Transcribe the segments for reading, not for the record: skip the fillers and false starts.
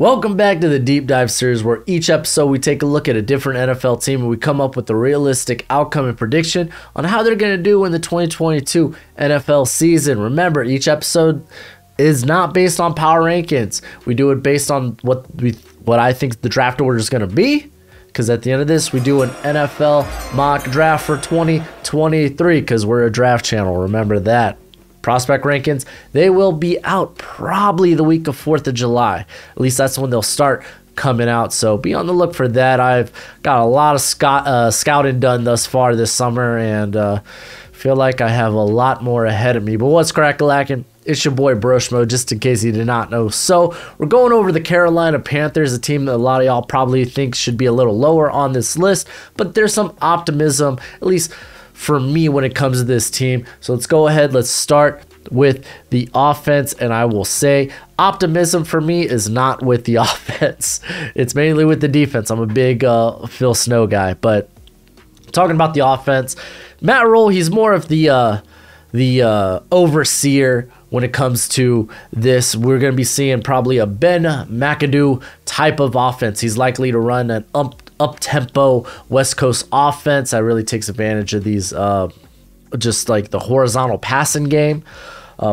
Welcome back to the Deep Dive series, where each episode we take a look at a different NFL team and we come up with a realistic outcome and prediction on how they're going to do in the 2022 NFL season. Remember, each episode is not based on power rankings. We do it based on what I think the draft order is going to be, because at the end of this, we do an NFL mock draft for 2023 because we're a draft channel. Remember that. Prospect rankings, they will be out probably the week of 4th of July. At least that's when they'll start coming out. So be on the look for that. I've got a lot of scouting done thus far this summer, and feel like I have a lot more ahead of me. But what's crack-a-lackin'? It's your boy Broshmo, just in case you did not know. So we're going over the Carolina Panthers, a team that a lot of y'all probably think should be a little lower on this list, but there's some optimism, at least for me, when it comes to this team. So let's go ahead. Let's start with the offense, and I will say optimism for me is not with the offense. It's mainly with the defense. I'm a big Phil Snow guy, but talking about the offense, Matt Rule, he's more of the overseer when it comes to this. We're going to be seeing probably a Ben McAdoo type of offense. He's likely to run an up-tempo West Coast offense that really takes advantage of these just like the horizontal passing game.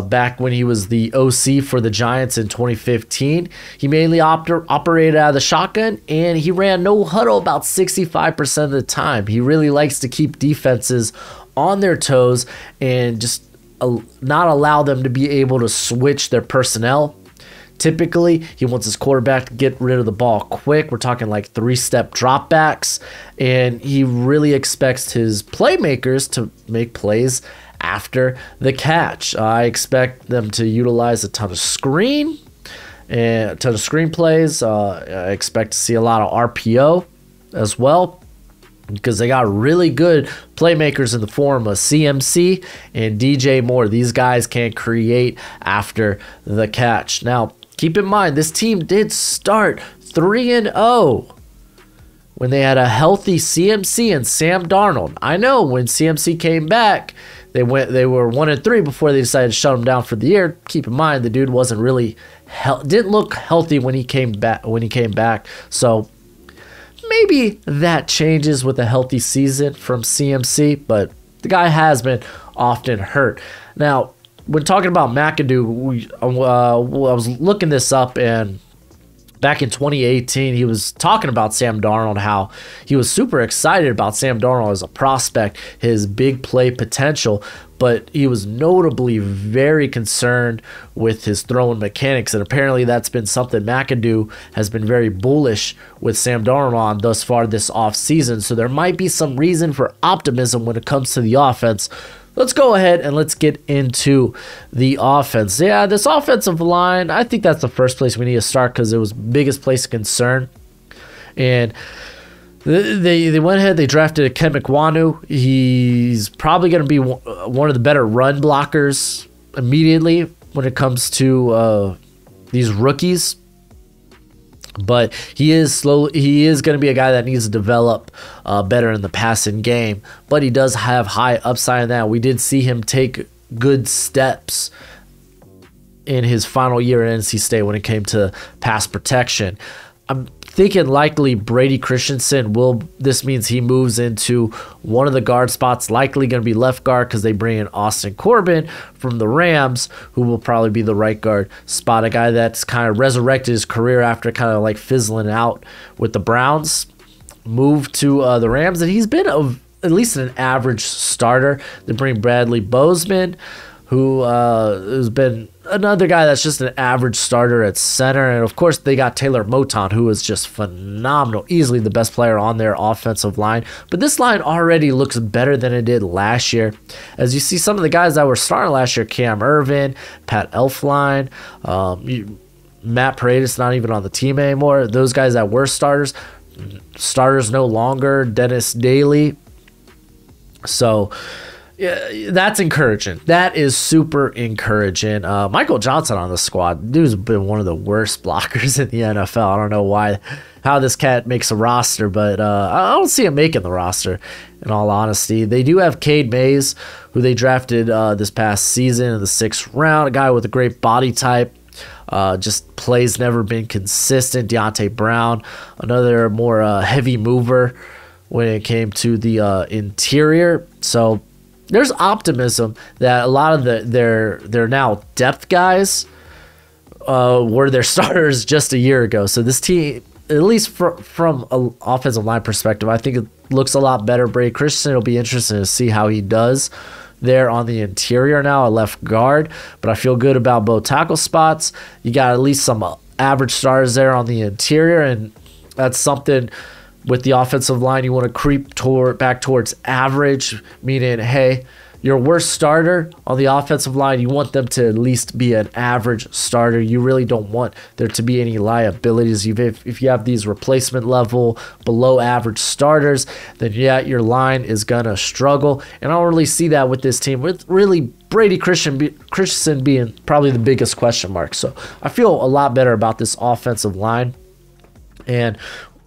Back when he was the OC for the Giants in 2015, he mainly operated out of the shotgun, and he ran no huddle about 65% of the time. He really likes to keep defenses on their toes and just not allow them to be able to switch their personnel. Typically, he wants his quarterback to get rid of the ball quick. We're talking like 3-step dropbacks, and he really expects his playmakers to make plays after the catch. I expect them to utilize a ton of screen and a ton of screen plays. I expect to see a lot of RPO as well, because they got really good playmakers in the form of CMC and DJ Moore. These guys can create after the catch. Now, keep in mind, this team did start 3-0 when they had a healthy CMC and Sam Darnold. I know when CMC came back, they were 1-3 before they decided to shut him down for the year. Keep in mind, the dude wasn't really didn't look healthy when he came back. So maybe that changes with a healthy season from CMC, but the guy has been often hurt. Now, when talking about McAdoo, I was looking this up, and back in 2018, he was talking about Sam Darnold, how he was super excited about Sam Darnold as a prospect, his big play potential, but he was notably very concerned with his throwing mechanics, and apparently that's been something McAdoo has been very bullish with Sam Darnold on thus far this offseason. So there might be some reason for optimism when it comes to the offense. Let's go ahead and let's get into the offense. Yeah, this offensive line, I think that's the first place we need to start, because it was biggest place of concern. And they went ahead, they drafted Ken McWanu. He's probably going to be one of the better run blockers immediately when it comes to these rookies. But he is going to be a guy that needs to develop better in the passing game. But he does have high upside in that. We did see him take good steps in his final year at NC State when it came to pass protection. I'm thinking likely Brady Christensen this means he moves into one of the guard spots, likely going to be left guard, because they bring in Austin Corbin from the Rams, who will probably be the right guard spot, a guy that's kind of resurrected his career after kind of like fizzling out with the Browns, moved to the Rams, and he's been at least an average starter. They bring Bradley Bozeman, who has been another guy that's just an average starter at center. And, of course, they got Taylor Moton, who is just phenomenal, easily the best player on their offensive line. But this line already looks better than it did last year. As you see, some of the guys that were starting last year, Cam Irvin, Pat Elflein, Matt Paredes, not even on the team anymore. Those guys that were starters no longer, Dennis Daly. So yeah, that's encouraging. That is super encouraging. Michael Johnson on the squad. Dude's been one of the worst blockers in the NFL. I don't know how this cat makes a roster, but I don't see him making the roster, in all honesty. They do have Cade Mays, who they drafted this past season in the 6th round, a guy with a great body type. Just plays never been consistent. Deontay Brown, another more heavy mover when it came to the interior. So there's optimism that a lot of their now depth guys were their starters just a year ago. So this team, at least from an offensive line perspective, I think it looks a lot better. Brady Christensen, it'll be interesting to see how he does there on the interior now at left guard. But I feel good about both tackle spots. You got at least some average stars there on the interior, and that's something with the offensive line you want to creep back towards average, meaning, hey, your worst starter on the offensive line, you want them to at least be an average starter. You really don't want there to be any liabilities. If you have these replacement level below average starters, then yeah, your line is going to struggle. And I don't really see that with this team, with really Brady Christensen being probably the biggest question mark. So I feel a lot better about this offensive line. And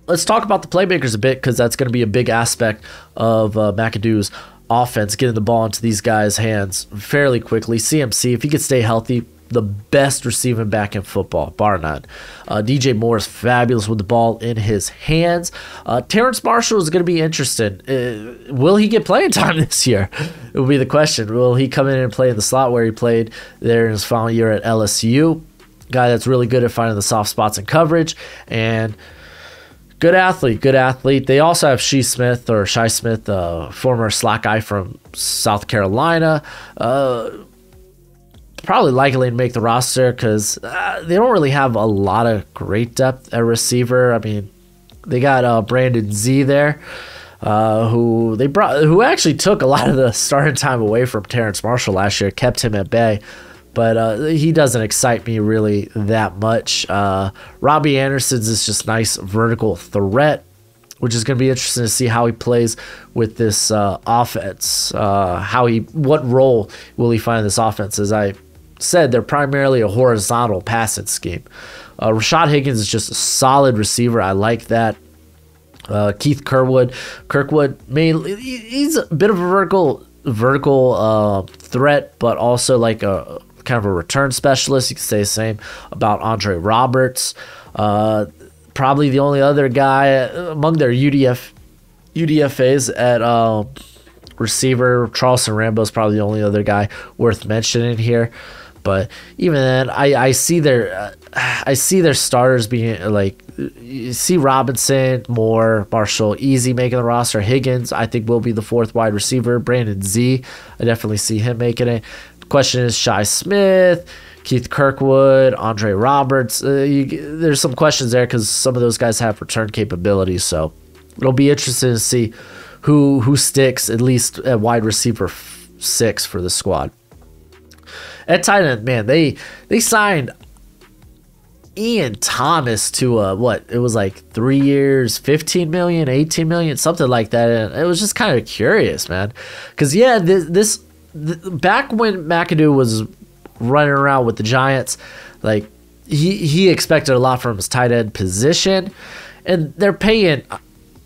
let's talk about the playmakers a bit, because that's going to be a big aspect of McAdoo's offense, getting the ball into these guys' hands fairly quickly. CMC, if he could stay healthy, the best receiving back in football, bar none. DJ Moore is fabulous with the ball in his hands. Terrence Marshall is going to be interesting. Will he get playing time this year? It will be the question. Will he come in and play in the slot where he played there in his final year at LSU? Guy that's really good at finding the soft spots in coverage, and good athlete. They also have Shi Smith, former slot guy from South Carolina. Probably likely to make the roster because they don't really have a lot of great depth at receiver. I mean, they got Brandon Z there, who actually took a lot of the starting time away from Terrence Marshall last year, kept him at bay. But he doesn't excite me really that much. Robbie Anderson's is just nice vertical threat, which is going to be interesting to see how he plays with this offense. What role will he find in this offense? As I said, they're primarily a horizontal passing scheme. Rashad Higgins is just a solid receiver. I like that. Keith Kirkwood, he's a bit of a vertical threat, but also like a kind of a return specialist. You could say the same about Andre Roberts. Probably the only other guy among their UDFAs at receiver. Charleston Rambo is probably the only other guy worth mentioning here. But even then, I see their starters being like, you see Robinson, Moore, Marshall, easy making the roster. Higgins, I think, will be the fourth wide receiver. Brandon Z, I definitely see him making it. The question is Shi Smith, Keith Kirkwood, Andre Roberts. There's some questions there because some of those guys have return capabilities. So it'll be interesting to see who sticks at least at wide receiver 6 for the squad. At tight end, man, they signed Ian Thomas to it was like 3 years, 15 million, 18 million, something like that. And it was just kind of curious, man, because yeah, back when McAdoo was running around with the Giants, like he expected a lot from his tight end position, and they're paying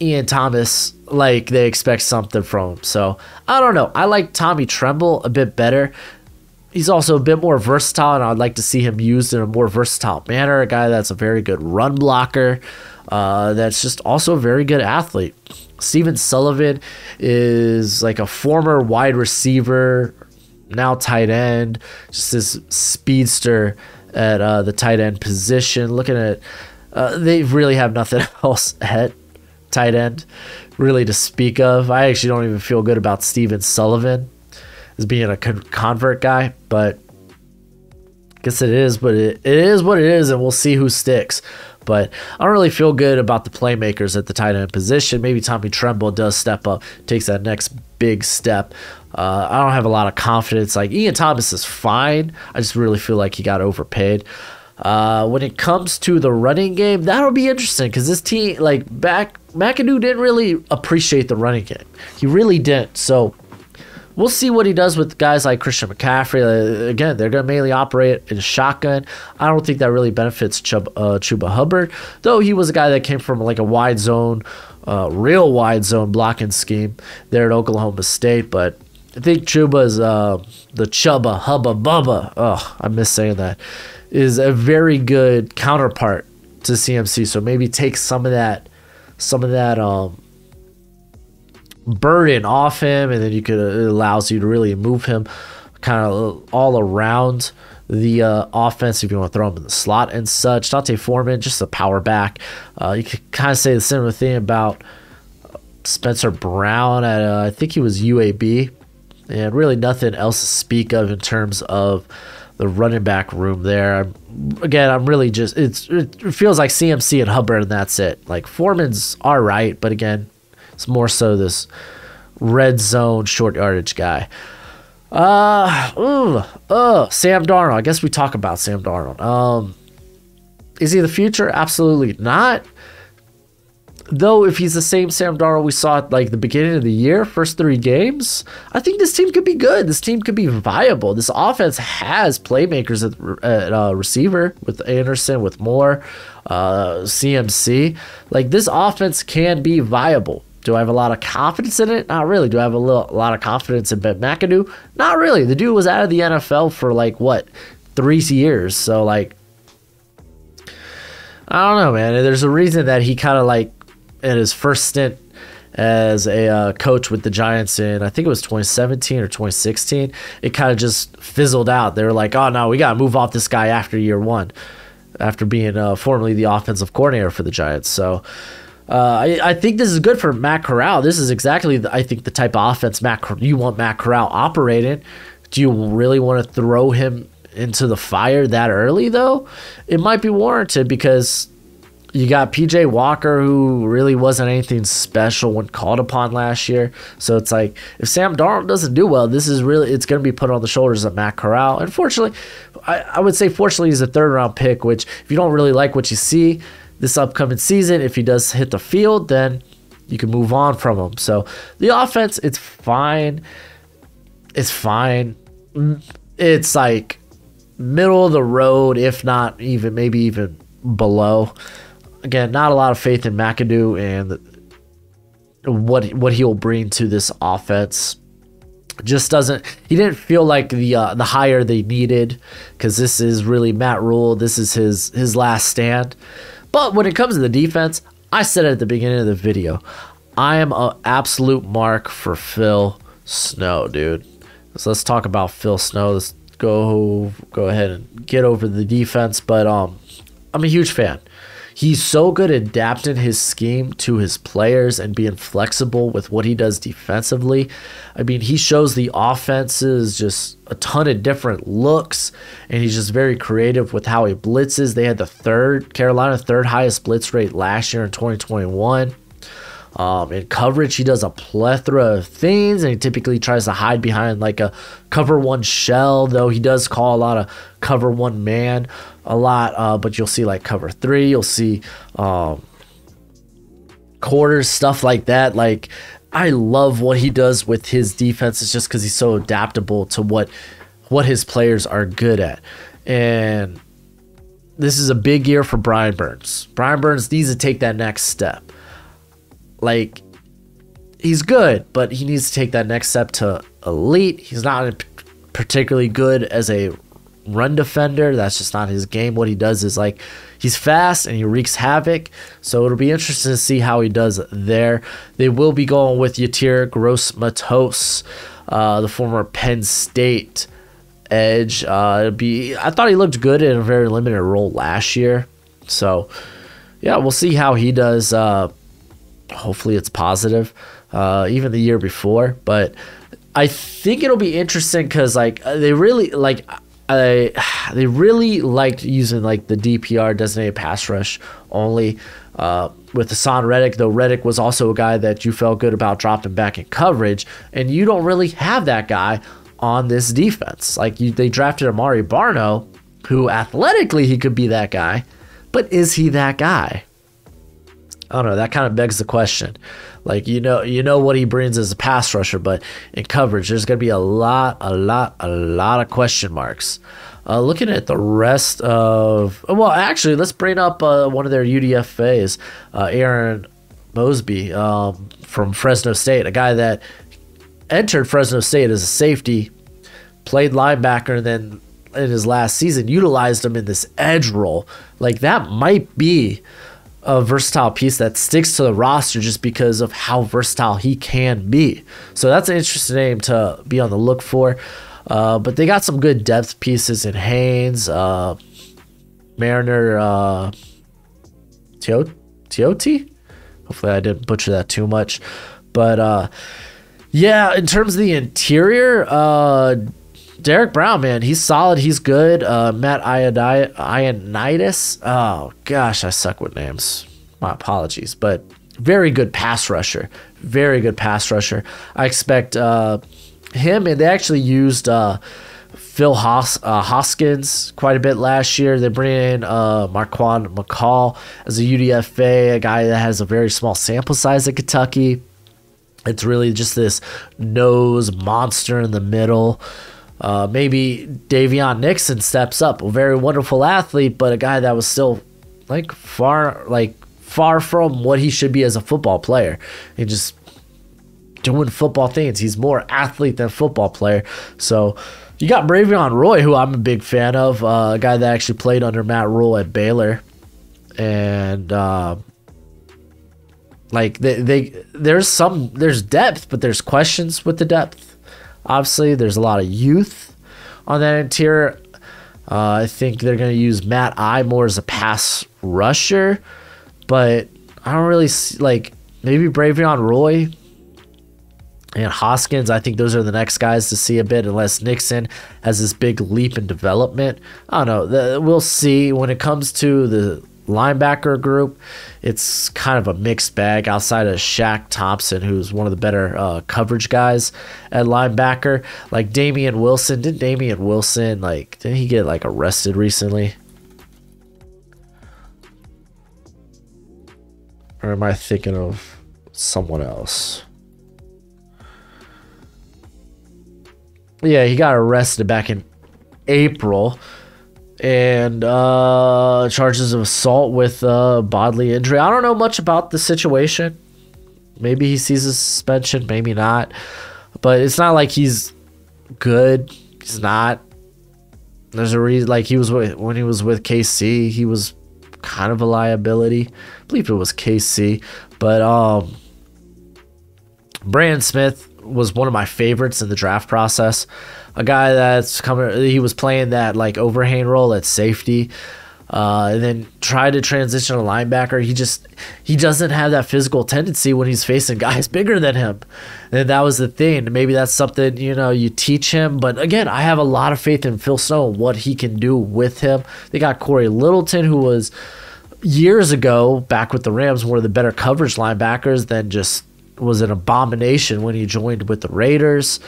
Ian Thomas like they expect something from him. So I don't know. I like Tommy Tremble a bit better. He's also a bit more versatile, and I'd like to see him used in a more versatile manner. A guy that's a very good run blocker, that's just also a very good athlete. Steven Sullivan is like a former wide receiver, now tight end, just this speedster at the tight end position. Looking at, they really have nothing else at tight end really to speak of. I actually don't even feel good about Steven Sullivan as being a convert guy, but I guess it is what it is, and we'll see who sticks. But I don't really feel good about the playmakers at the tight end position. Maybe Tommy Tremble does step up, takes that next big step. I don't have a lot of confidence. Like, Ian Thomas is fine. I just really feel like he got overpaid. When it comes to the running game, that'll be interesting because this team, like, McAdoo didn't really appreciate the running game. He really didn't. So we'll see what he does with guys like Christian McCaffrey. Again, they're going to mainly operate in shotgun. I don't think that really benefits Chuba Hubbard, though he was a guy that came from like a real wide zone blocking scheme there at Oklahoma State. But I think Chuba's the Chubba Hubba Bubba. Oh, I miss saying that. Is a very good counterpart to CMC. So maybe take some of that burden off him, and then it allows you to really move him kind of all around the offense if you want to throw him in the slot and such. Dante Foreman, just a power back. You could kind of say the similar thing about Spencer Brown at I think he was UAB, and really nothing else to speak of in terms of the running back room there. I'm really just it feels like CMC and Hubbard, and that's it. Like Foreman's all right, but again, it's more so this red zone short yardage guy. Sam Darnold. I guess we talk about Sam Darnold. Is he the future? Absolutely not. Though, if he's the same Sam Darnold we saw at like the beginning of the year, first 3 games, I think this team could be good. This team could be viable. This offense has playmakers at receiver with Anderson, with Moore, CMC. Like, this offense can be viable. Do I have a lot of confidence in it? Not really. Do I have a lot of confidence in Ben McAdoo? Not really. The dude was out of the NFL for like, what, 3 years? So, like, I don't know, man. There's a reason that he kind of like, in his first stint as a coach with the Giants in, I think it was 2017 or 2016, it kind of just fizzled out. They were like, oh, no, we got to move off this guy after year 1, after being formerly the offensive coordinator for the Giants. So I think this is good for Matt Corral. This is exactly, I think, the type of offense you want Matt Corral operating. Do you really want to throw him into the fire that early, though? It might be warranted because you got PJ Walker, who really wasn't anything special when called upon last year. So it's like, if Sam Darnold doesn't do well, it's going to be put on the shoulders of Matt Corral. Unfortunately, I would say fortunately he's a 3rd-round pick, which if you don't really like what you see this upcoming season, if he does hit the field, then you can move on from him. So the offense, it's fine. It's fine. It's like middle of the road, if not even, maybe even below. Again, not a lot of faith in McAdoo and what he'll bring to this offense. Just doesn't. He didn't feel like the hire they needed, because this is really Matt Rule. This is his last stand. But when it comes to the defense, I said it at the beginning of the video, I am an absolute mark for Phil Snow, dude. So let's talk about Phil Snow. Let's go ahead and get over the defense. But I'm a huge fan. He's so good at adapting his scheme to his players and being flexible with what he does defensively. I mean, he shows the offenses just a ton of different looks, and he's just very creative with how he blitzes. They had Carolina third highest blitz rate last year in 2021. In coverage, he does a plethora of things, and he typically tries to hide behind like a cover 1 shell, though he does call a lot of cover 1 man a lot, but you'll see like cover 3, you'll see quarters, stuff like that. Like, I love what he does with his defense. It's just because he's so adaptable to what his players are good at. And this is a big year for Brian Burns. Brian Burns needs to take that next step. Like, he's good, but he needs to take that next step to elite. He's not particularly good as a run defender. That's just not his game. What he does is, like, he's fast and he wreaks havoc. So it'll be interesting to see how he does there. They will be going with Yatir Gross-Matos, the former Penn State edge. I thought he looked good in a very limited role last year. So, yeah, we'll see how he does. Hopefully it's positive, even the year before. But I think it'll be interesting because, like, they really liked using like the DPR, designated pass rush only, with Hassan Reddick. Though Reddick was also a guy that you felt good about dropping back in coverage, and you don't really have that guy on this defense. Like, they drafted Amari Barno, who athletically he could be that guy, but is he that guy? I don't know. That kind of begs the question. Like, you know what he brings as a pass rusher, but in coverage, there's going to be a lot of question marks. Looking at the rest of, well, actually, let's bring up one of their UDFAs, Aaron Mosby from Fresno State, a guy that entered Fresno State as a safety, played linebacker, and then in his last season utilized him in this edge role. Like, that might be a versatile piece that sticks to the roster just because of how versatile he can be. So that's an interesting name to be on the look for. But they got some good depth pieces in Haynes, Mariner, Teoti? Hopefully I didn't butcher that too much. But yeah, in terms of the interior, Derek Brown, man, he's solid. He's good. Matt Ioannidis. Oh, gosh, I suck with names. My apologies. But very good pass rusher. Very good pass rusher. I expect him, and they actually used Phil Hoskins quite a bit last year. They bring in Marquand McCall as a UDFA, a guy that has a very small sample size at Kentucky. It's really just this nose monster in the middle. Maybe Davion Nixon steps up, a very wonderful athlete, but a guy that was still far from what he should be as a football player. He just doing football things. He's more athlete than football player. So you got Bravion Roy, who I'm a big fan of, a guy that actually played under Matt Rule at Baylor, and there's depth, but there's questions with the depth. Obviously, there's a lot of youth on that interior. I think they're going to use Matt I more as a pass rusher, but I don't really see, maybe Bravion Roy and Hoskins. I think those are the next guys to see a bit, unless Nixon has this big leap in development. I don't know. We'll see. When it comes to the linebacker group, it's kind of a mixed bag outside of Shaq Thompson, who's one of the better coverage guys at linebacker. Like Damian Wilson. Didn't he get arrested recently? Or am I thinking of someone else? Yeah, he got arrested back in April, and charges of assault with bodily injury. I don't know much about the situation. Maybe he sees a suspension, maybe not. But it's not like he's good. He's not. There's a reason. When he was with KC, he was kind of a liability. I believe it was KC. But Brandon Smith was one of my favorites in the draft process. A guy that's he was playing that overhang role at safety, and then tried to transition to linebacker. He doesn't have that physical tendency when he's facing guys bigger than him, and that was the thing. Maybe that's something you teach him. But again, I have a lot of faith in Phil Snow and what he can do with him. They got Corey Littleton, who was years ago back with the Rams one of the better coverage linebackers, then just was an abomination when he joined with the Raiders.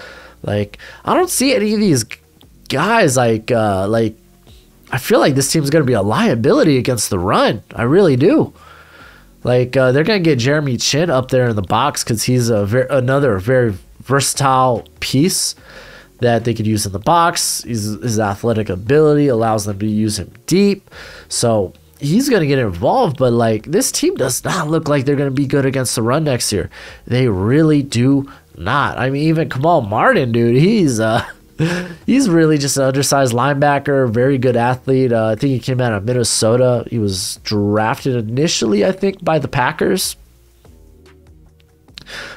I don't see any of these guys I feel like this team's going to be a liability against the run. I really do. They're going to get Jeremy Chin up there in the box because he's another very versatile piece that they could use in the box. His athletic ability allows them to use him deep. So he's going to get involved, but this team does not look like they're going to be good against the run next year. They really do not. I mean, even Kamal Martin, dude, he's really just an undersized linebacker, very good athlete. I think he came out of Minnesota. He was drafted initially, I think, by the Packers.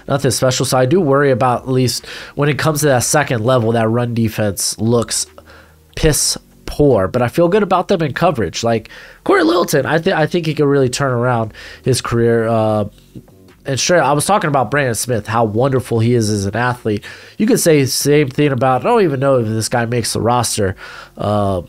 Nothing special. So I do worry about, at least when it comes to that second level, that run defense looks piss poor, but I feel good about them in coverage. Corey Littleton, I think he could really turn around his career. And sure, I was talking about Brandon Smith, how wonderful he is as an athlete. You could say the same thing about, I don't even know if this guy makes the roster. I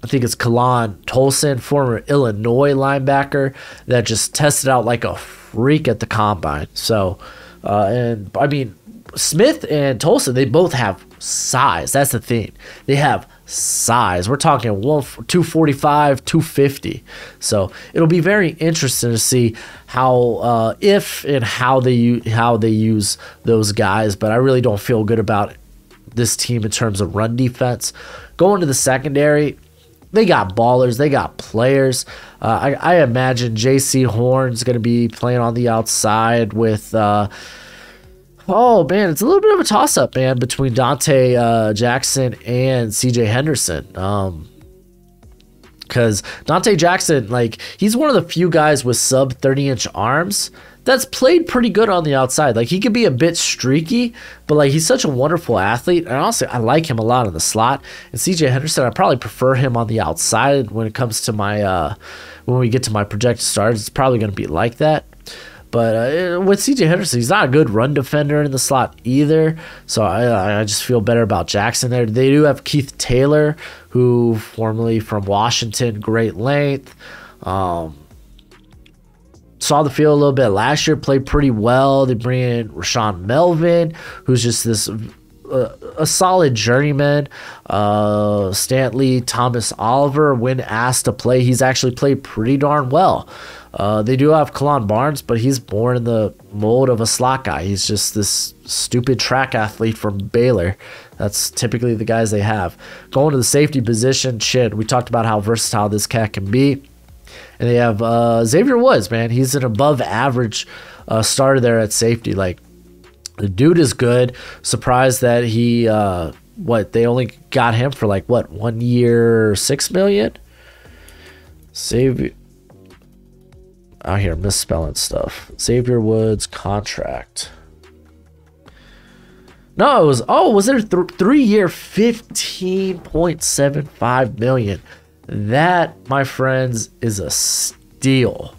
think it's Kalan Tolson, former Illinois linebacker that just tested out like a freak at the combine. So, and I mean, Smith and Tolson, they both have size. That's the thing. They have size. We're talking 245, 250. So it'll be very interesting to see how they use those guys. But I really don't feel good about this team in terms of run defense. Going to the secondary, they got ballers. They got players. I imagine J.C. Horn's going to be playing on the outside with Oh man, it's a little bit of a toss-up, man, between Dante Jackson and CJ Henderson. Because Dante Jackson, like, he's one of the few guys with sub 30-inch arms that's played pretty good on the outside. Like, he could be a bit streaky, but like, he's such a wonderful athlete. And honestly, I like him a lot in the slot. And CJ Henderson, I probably prefer him on the outside when it comes to my when we get to my projected starts. It's probably going to be like that. But with CJ Henderson, he's not a good run defender in the slot either. So I just feel better about Jackson there. They do have Keith Taylor, who formerly from Washington, great length. Saw the field a little bit last year, played pretty well. They bring in Rashawn Melvin, who's just this a solid journeyman. Stanley Thomas Oliver, when asked to play, he's actually played pretty darn well. They do have Kalon Barnes, but he's born in the mold of a slot guy. He's just this stupid track athlete from Baylor. That's typically the guys they have. Going to the safety position, shit, we talked about how versatile this cat can be. And they have Xavier Woods, man. He's an above average starter there at safety. Like, the dude is good. Surprised that he, they only got him for like, 1 year, $6 million? Xavier. Out here misspelling stuff. Xavier Woods contract. No, it was there 3 year, $15.75 million. That, my friends, is a steal.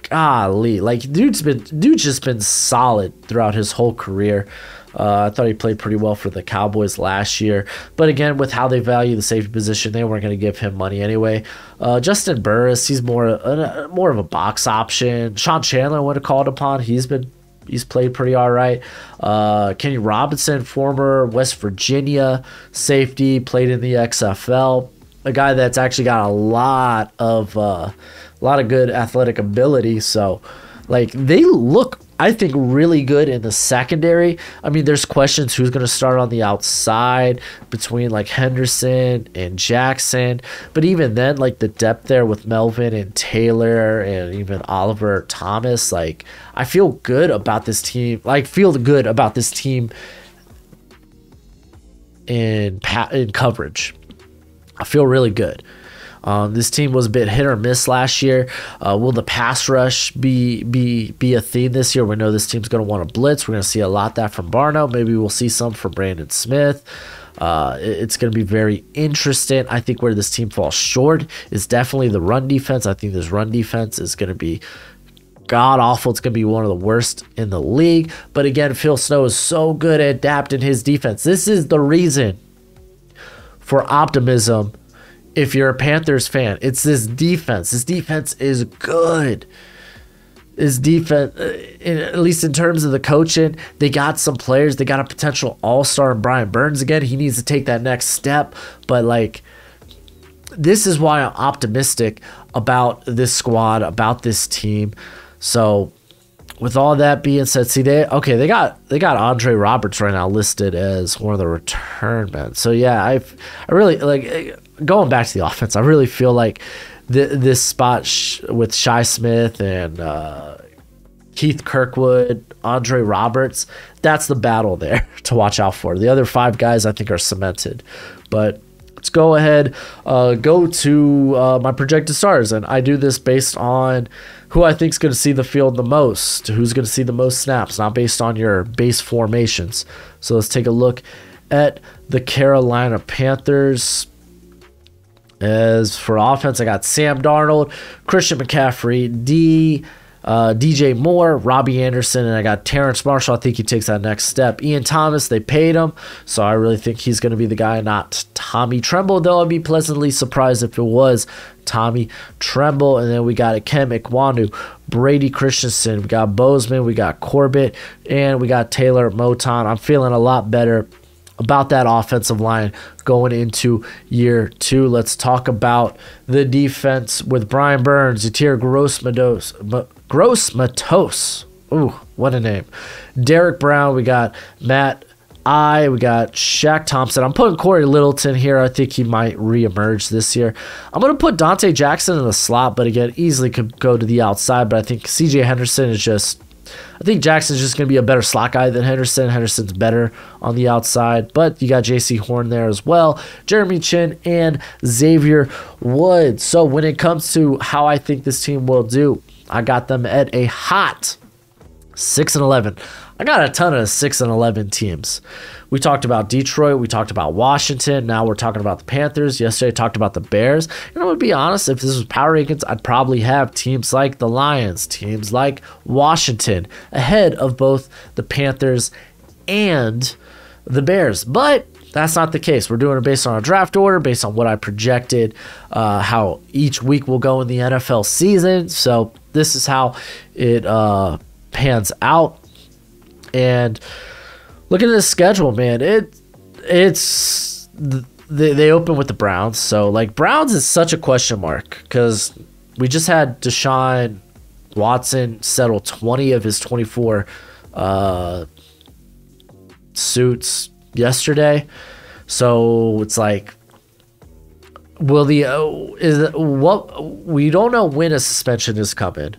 Golly, like, dude's just been solid throughout his whole career. I thought he played pretty well for the Cowboys last year. But again, with how they value the safety position, they weren't going to give him money anyway. Justin Burris, he's more of a box option. Sean Chandler would have called upon. He's played pretty all right. Kenny Robinson, former West Virginia safety, played in the XFL. A guy that's actually got a lot of good athletic ability. So, like, they look, I think, really good in the secondary. I mean, there's questions who's going to start on the outside between, like, Henderson and Jackson. But even then, like, the depth there with Melvin and Taylor and even Oliver Thomas, like, I feel good about this team. In coverage. I feel really good. This team was a bit hit or miss last year. Will the pass rush be a theme this year? We know this team's going to want to blitz. We're going to see a lot of that from Barno. Maybe we'll see some from Brandon Smith. It's going to be very interesting. I think where this team falls short is definitely the run defense. I think this run defense is going to be god-awful. It's going to be one of the worst in the league. But again, Phil Snow is so good at adapting his defense. This is the reason for optimism if you're a Panthers fan. It's this defense. This defense is good. This defense, at least in terms of the coaching, they got some players. They got a potential all-star in Brian Burns again. He needs to take that next step. But, like, this is why I'm optimistic about this squad, about this team. So, with all that being said, see, they got Andre Roberts right now listed as one of the return men. So yeah, I really like going back to the offense. I really feel like this spot with Shi Smith and Keith Kirkwood, Andre Roberts, that's the battle there to watch out for. The other 5 guys I think are cemented, but let's go ahead, go to my projected stars, and I do this based on who I think is going to see the field the most, who's going to see the most snaps, not based on your base formations. So let's take a look at the Carolina Panthers. As for offense, I got Sam Darnold, Christian McCaffrey, DJ Moore, Robbie Anderson, and I got Terrence Marshall. I think he takes that next step. Ian Thomas, they paid him, so I really think he's going to be the guy, not Tommy Tremble, though I'd be pleasantly surprised if it was Tommy Tremble. And then we got Ikem Ekwonu, Brady Christensen, we got Bozeman, we got Corbett, and we got Taylor Moton. I'm feeling a lot better about that offensive line going into year 2. Let's talk about the defense with Brian Burns, Zaire Gross-Matos. Ooh, what a name. Derek Brown, we got Matt we got Shaq Thompson. I'm putting Corey Littleton here. I think he might reemerge this year. I'm going to put Dante Jackson in the slot, but again, easily could go to the outside. But I think CJ Henderson is just I think Jackson's just going to be a better slot guy than Henderson. Henderson's better on the outside, but you got J.C. Horn there as well, Jeremy Chin, and Xavier Woods. So when it comes to how I think this team will do, I got them at a hot 6-11. I got a ton of 6-11 teams. We talked about Detroit. We talked about Washington. Now we're talking about the Panthers. Yesterday I talked about the Bears. And I'm going to be honest, if this was power rankings, I'd probably have teams like the Lions, teams like Washington ahead of both the Panthers and the Bears. But that's not the case. We're doing it based on a draft order, based on what I projected, how each week will go in the NFL season. So this is how it pans out. And look at this schedule, man. They open with the Browns. So, like, Browns is such a question mark because we just had Deshaun Watson settle 20 of his 24 suits yesterday. So it's like, we don't know when a suspension is coming.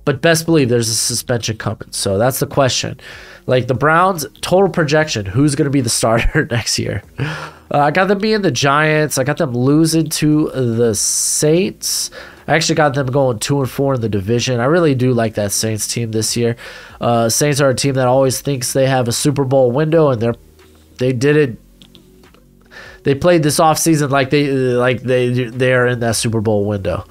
But best believe there's a suspension coming. So that's the question. Like the Browns, total projection, who's going to be the starter next year? I got them being the Giants. I got them losing to the Saints. I actually got them going 2-4 in the division. I really do like that Saints team this year. Saints are a team that always thinks they have a Super Bowl window, and they did it. They played this offseason like they are in that Super Bowl window.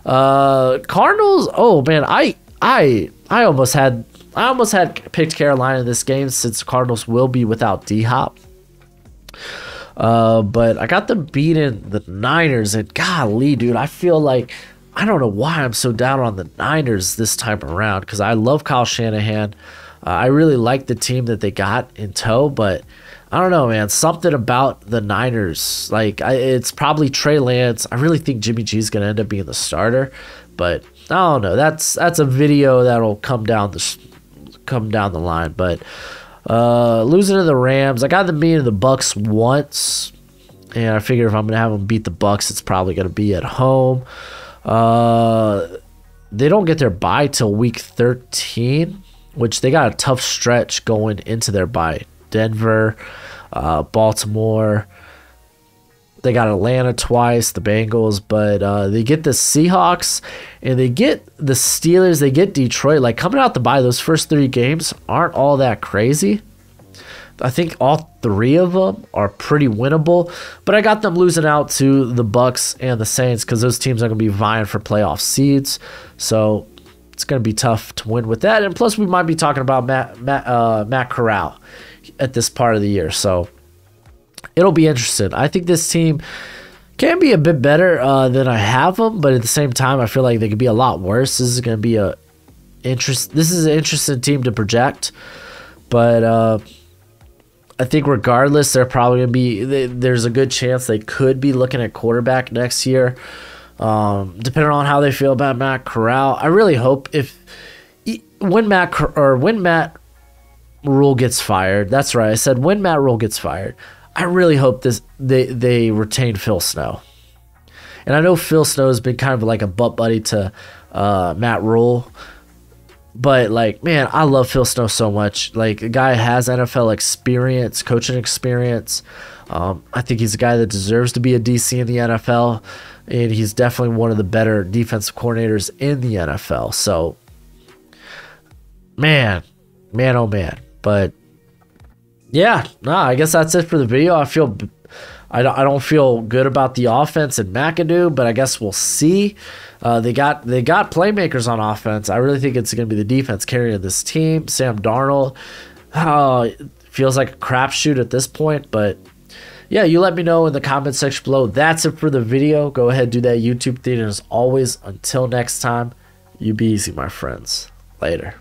Cardinals, oh man, I almost had picked Carolina in this game since the Cardinals will be without D-Hop. But I got them beating the Niners, and golly, dude, I feel like I don't know why I'm so down on the Niners this time around because I love Kyle Shanahan. I really like the team that they got in tow, but I don't know, man. Something about the Niners, like it's probably Trey Lance. I really think Jimmy G is going to end up being the starter, but I don't know. That's a video that'll come down the line. But losing to the Rams, I got them beating the Bucks once, and I figure if I'm going to have them beat the Bucks, it's probably going to be at home. They don't get their bye till week 13, which they got a tough stretch going into their bye. Denver, Baltimore. They got Atlanta twice, the Bengals, but they get the Seahawks and they get the Steelers. They get Detroit. Like coming out the bye, those first 3 games aren't all that crazy. I think all 3 of them are pretty winnable, but I got them losing out to the Bucks and the Saints because those teams are going to be vying for playoff seeds. So it's going to be tough to win with that. And plus, we might be talking about Matt Corral at this part of the year. So it'll be interesting. I think this team can be a bit better than I have them, but at the same time, I feel like they could be a lot worse. This is going to be an interesting team to project. But I think regardless, they're probably going to be there's a good chance they could be looking at quarterback next year. Depending on how they feel about Matt Corral. I really hope when Matt Rule gets fired. That's right. I said when Matt Rule gets fired. I really hope they retain Phil Snow. And I know Phil Snow has been kind of like a butt buddy to Matt Rule. But, like, man, I love Phil Snow so much. Like, a guy has NFL experience, coaching experience. I think he's a guy that deserves to be a DC in the NFL. And he's definitely one of the better defensive coordinators in the NFL. So, man, oh man. But yeah, I guess that's it for the video. I don't feel good about the offense in McAdoo, but I guess we'll see. They got playmakers on offense. I really think it's going to be the defense carrying this team. Sam Darnold feels like a crapshoot at this point, but yeah, you let me know in the comment section below. That's it for the video. Go ahead, do that YouTube thing. And as always, until next time, you be easy, my friends. Later.